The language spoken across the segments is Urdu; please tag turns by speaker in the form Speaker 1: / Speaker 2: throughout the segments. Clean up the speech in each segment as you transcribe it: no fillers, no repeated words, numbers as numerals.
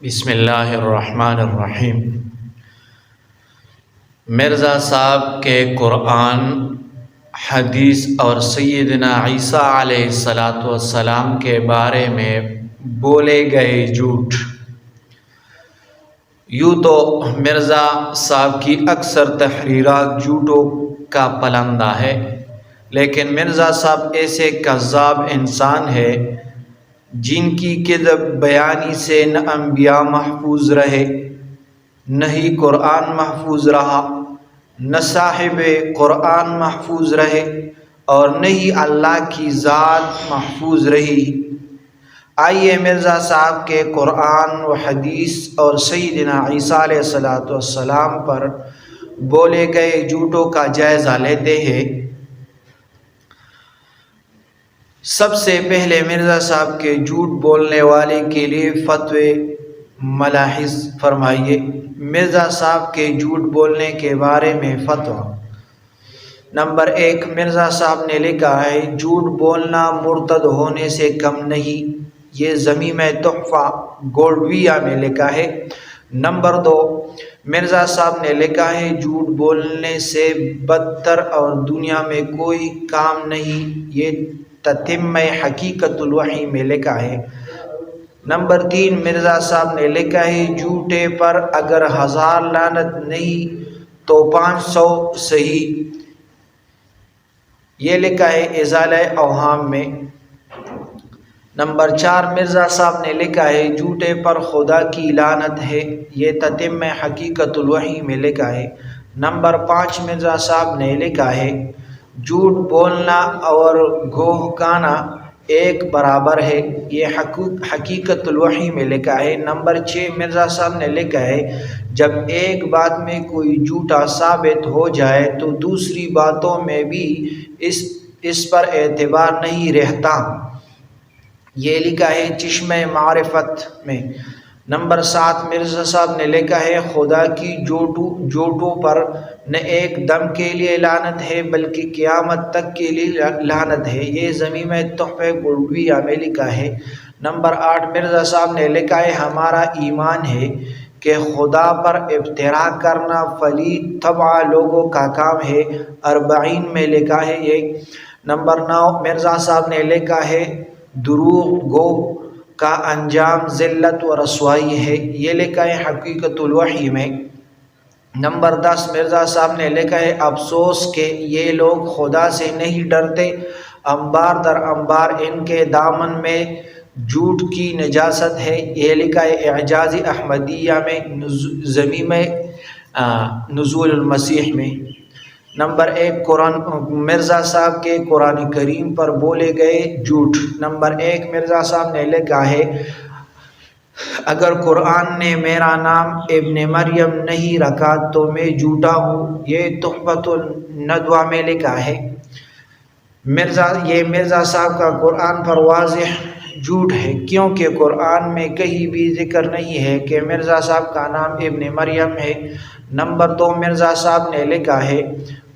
Speaker 1: بسم اللہ الرحمن الرحیم۔ مرزا صاحب کے قرآن، حدیث اور سیدنا عیسیٰ علیہ السلام کے بارے میں بولے گئے جھوٹ۔ یوں تو مرزا صاحب کی اکثر تحریرات جھوٹوں کا پلندہ ہے، لیکن مرزا صاحب ایسے کذاب انسان ہے جن کی کذب بیانی سے نہ انبیاء محفوظ رہے، نہ ہی قرآن محفوظ رہا، نہ صاحب قرآن محفوظ رہے اور نہ ہی اللہ کی ذات محفوظ رہی۔ آئیے مرزا صاحب کے قرآن و حدیث اور سیدنا عیسیٰ علیہ السلام پر بولے گئے جھوٹوں کا جائزہ لیتے ہیں۔ سب سے پہلے مرزا صاحب کے جھوٹ بولنے والے کے لیے فتوے ملاحظ فرمائیے۔ مرزا صاحب کے جھوٹ بولنے کے بارے میں فتویٰ۔ نمبر 1، مرزا صاحب نے لکھا ہے جھوٹ بولنا مرتد ہونے سے کم نہیں، یہ ضمیم تحفہ گوڑویہ میں لکھا ہے۔ نمبر 2، مرزا صاحب نے لکھا ہے جھوٹ بولنے سے بدتر اور دنیا میں کوئی کام نہیں، یہ تتمہ حقیقت الوحی میں لکھا ہے۔ نمبر 3، مرزا صاحب نے لکھا ہے جھوٹے پر اگر 1000 لعنت نہیں تو 500 صحیح، یہ لکھا ہے ازالہ اوہام میں۔ نمبر 4، مرزا صاحب نے لکھا ہے جھوٹے پر خدا کی لعنت ہے، یہ تتمہ حقیقت الوحی میں لکھا ہے۔ نمبر 5، مرزا صاحب نے لکھا ہے جھوٹ بولنا اور گوہ کانا ایک برابر ہے، یہ حقیقت الوحی میں لکھا ہے۔ نمبر 6، مرزا صاحب نے لکھا ہے جب ایک بات میں کوئی جھوٹا ثابت ہو جائے تو دوسری باتوں میں بھی اس پر اعتبار نہیں رہتا، یہ لکھا ہے چشمہ معرفت میں۔ نمبر 7، مرزا صاحب نے لکھا ہے خدا کی جھوٹوں پر نہ ایک دم کے لیے لعنت ہے بلکہ قیامت تک کے لیے لعنت ہے، یہ ضمیم تحفہ گوڑویہ میں لکھا ہے۔ نمبر 8، مرزا صاحب نے لکھا ہے ہمارا ایمان ہے کہ خدا پر افتراء کرنا پلید طبع لوگوں کا کام ہے، 40 میں لکھا ہے یہ۔ نمبر 9، مرزا صاحب نے لکھا ہے دروغ گو کا انجام ذلت و رسوائی ہے، یہ لکھا ہے حقیقت الوحی میں۔ نمبر 10، مرزا صاحب نے لکھا ہے افسوس کہ یہ لوگ خدا سے نہیں ڈرتے، انبار در انبار ان کے دامن میں جھوٹ کی نجاست ہے، یہ لکھا ہے اعجاز احمدیہ میں ضمیم نزول المسیح میں۔ نمبر 1، مرزا صاحب کے قرآن کریم پر بولے گئے جھوٹ۔ نمبر 1، مرزا صاحب نے لکھا ہے اگر قرآن نے میرا نام ابن مریم نہیں رکھا تو میں جھوٹا ہوں، یہ تحفۃ الندوہ میں لکھا ہے۔ یہ مرزا صاحب کا قرآن پر واضح جھوٹ ہے، کیونکہ قرآن میں کہیں بھی ذکر نہیں ہے کہ مرزا صاحب کا نام ابن مریم ہے۔ نمبر 2، مرزا صاحب نے لکھا ہے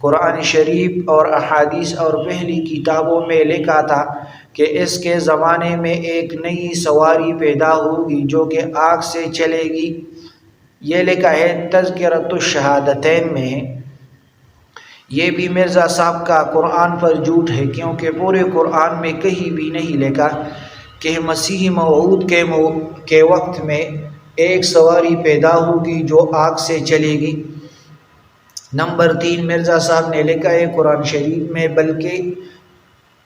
Speaker 1: قرآن شریف اور احادیث اور پہلی کتابوں میں لکھا تھا کہ اس کے زمانے میں ایک نئی سواری پیدا ہوگی جو کہ آگ سے چلے گی، یہ لکھا ہے تذکرۃ الشہادتین میں۔ یہ بھی مرزا صاحب کا قرآن پر جھوٹ ہے، کیونکہ پورے قرآن میں کہیں بھی نہیں لکھا کہ مسیح موعود کے وقت میں ایک سواری پیدا ہوگی جو آگ سے چلے گی۔ نمبر 3، مرزا صاحب نے لکھا ہے قرآن شریف میں بلکہ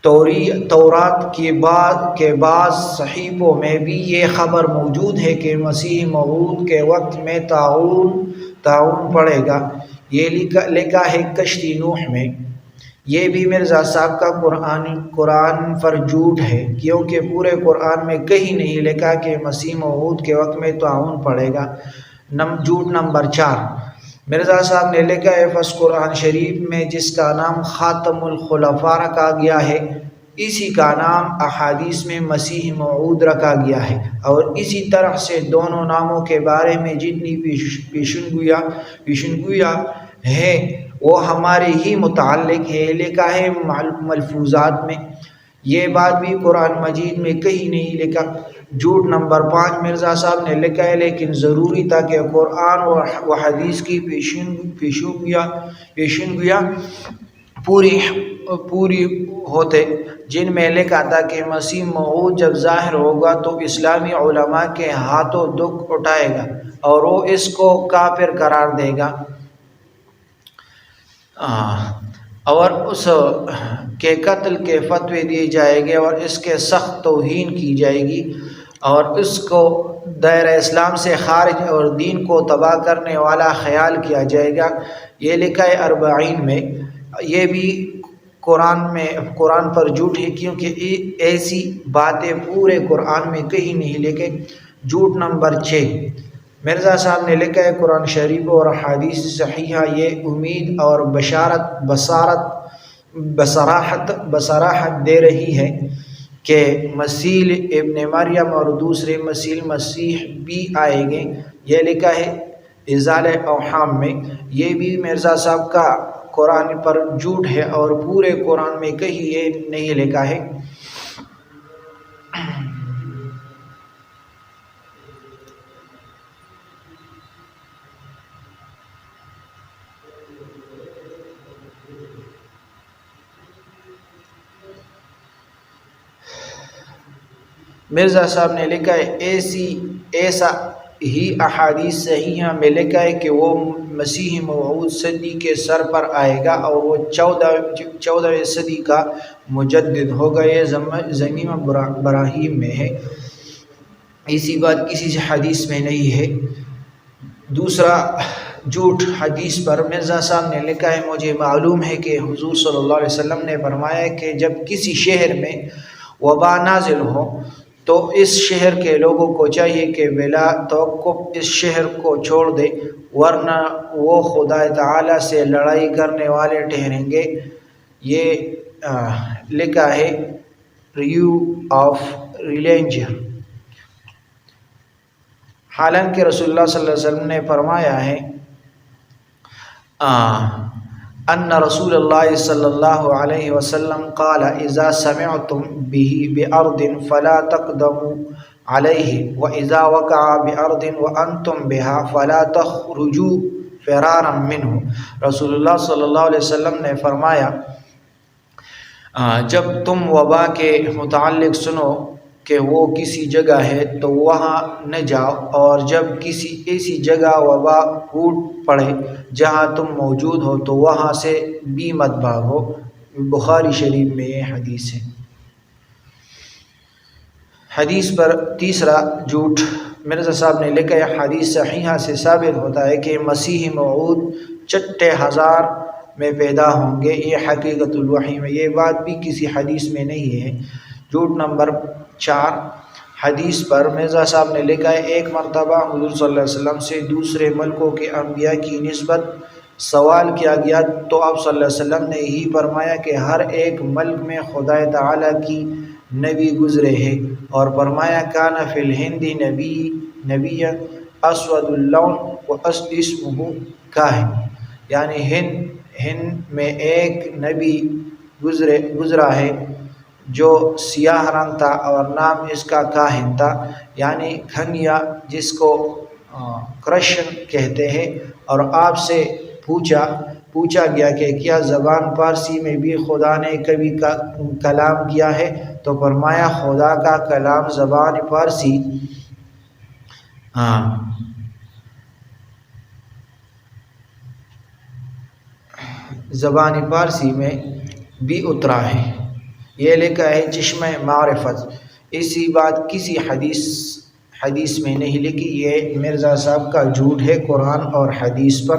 Speaker 1: تورات کے بعض صحیفوں میں بھی یہ خبر موجود ہے کہ مسیح موعود کے وقت میں طاعون پڑے گا، یہ لکھا ہے کشتی نوح میں۔ یہ بھی مرزا صاحب کا قرآن پر جھوٹ ہے، کیونکہ پورے قرآن میں کہیں نہیں لکھا کہ مسیح موعود کے وقت میں طاعون پڑے گا۔ جھوٹ نمبر 4، مرزا صاحب نے لکھا ہے پس قرآن شریف میں جس کا نام خاتم الخلفاء رکھا گیا ہے اسی کا نام احادیث میں مسیح موعود رکھا گیا ہے، اور اسی طرح سے دونوں ناموں کے بارے میں جتنی پیشنگویاں ہیں وہ ہمارے ہی متعلق ہے، لکھا ہے ملفوظات میں۔ یہ بات بھی قرآن مجید میں کہیں نہیں لکھا۔ جھوٹ نمبر 5 مرزا صاحب نے لکھا ہے لیکن ضروری تھا کہ قرآن و حدیث کی پیشنگویاں پوری ہوتے، جن میں لکھا تھا کہ مسیح موعود جب ظاہر ہوگا تو اسلامی علماء کے ہاتھوں دکھ اٹھائے گا اور وہ اس کو کافر قرار دے گا اور اس کے قتل کے فتوے دیے جائیں گے اور اس کے سخت توہین کی جائے گی اور اس کو دائرہ اسلام سے خارج اور دین کو تباہ کرنے والا خیال کیا جائے گا۔ یہ لکھا ہے 40 میں۔ یہ بھی قرآن پر جھوٹ ہے کیونکہ ایسی باتیں پورے قرآن میں کہیں نہیں لکھے۔ جھوٹ نمبر 6 مرزا صاحب نے لکھا ہے قرآن شریف اور حدیث صحیحہ یہ امید اور بصراحت دے رہی ہے کہ مسیح ابن مریم اور دوسرے مسیح بھی آئیں گے۔ یہ لکھا ہے ازالہ اوہام میں۔ یہ بھی مرزا صاحب کا قرآن پر جھوٹ ہے اور پورے قرآن میں کہیں یہ نہیں لکھا ہے۔ مرزا صاحب نے لکھا ہے ایسا ہی احادیث صحیحہ میں لکھا ہے کہ وہ مسیح موعود صدی کے سر پر آئے گا اور وہ 14ویں صدی کا مجدد ہوگا۔ یہ ضمیم براہیم میں ہے، ایسی بات کسی حدیث میں نہیں ہے۔ دوسرا جھوٹ حدیث پر مرزا صاحب نے لکھا ہے مجھے معلوم ہے کہ حضور صلی اللہ علیہ وسلم نے فرمایا کہ جب کسی شہر میں وبا نازل ہو تو اس شہر کے لوگوں کو چاہیے کہ بلا توقف اس شہر کو چھوڑ دے ورنہ وہ خدا تعالیٰ سے لڑائی کرنے والے ٹھہریں گے۔ یہ لکھا ہے ریویو آف ریلیجن۔ حالانکہ رسول اللہ صلی اللہ علیہ وسلم نے فرمایا ہے ان رسول اللہ صلی اللہ علیہ وسلم قال اذا سمعتم به بأرض فلا تقدموا عليه واذا وقع بأرض وانتم بها فلا تخرجوا فرارا منه۔ رسول اللہ صلی اللہ علیہ وسلم نے فرمایا جب تم وبا کے متعلق سنو کہ وہ کسی جگہ ہے تو وہاں نہ جاؤ اور جب کسی ایسی جگہ وبا پھوٹ پڑے جہاں تم موجود ہو تو وہاں سے بھی مت بھاگو۔ بخاری شریف میں یہ حدیث ہے۔ حدیث پر تیسرا جھوٹ مرزا صاحب نے لکھا ہے حدیث صحیحہ سے ثابت ہوتا ہے کہ مسیح موعود 6,000 میں پیدا ہوں گے۔ یہ حقیقت الوحی میں، یہ بات بھی کسی حدیث میں نہیں ہے۔ جھوٹ نمبر 4 حدیث پر مرزا صاحب نے لکھا ہے ایک مرتبہ حضور صلی اللہ علیہ وسلم سے دوسرے ملکوں کے انبیاء کی نسبت سوال کیا گیا تو آپ صلی اللہ علیہ وسلم نے ہی فرمایا کہ ہر ایک ملک میں خدا تعالیٰ کی نبی گزرے ہیں اور فرمایا کان فی الہند نبی اسود اللون و اسمہ کاہن، یعنی ہند میں ایک نبی گزرا ہے جو سیاہ رنگ تھا اور نام اس کا کاہن تھا، یعنی کھنیا جس کو کرشن کہتے ہیں۔ اور آپ سے پوچھا گیا کہ کیا زبان فارسی میں بھی خدا نے کبھی کلام کیا ہے تو فرمایا خدا کا کلام زبان فارسی میں بھی اترا ہے۔ یہ لکھا ہے چشمہ معرفت۔ اسی بات کسی حدیث میں نہیں لکھی۔ یہ مرزا صاحب کا جھوٹ ہے قرآن اور حدیث پر۔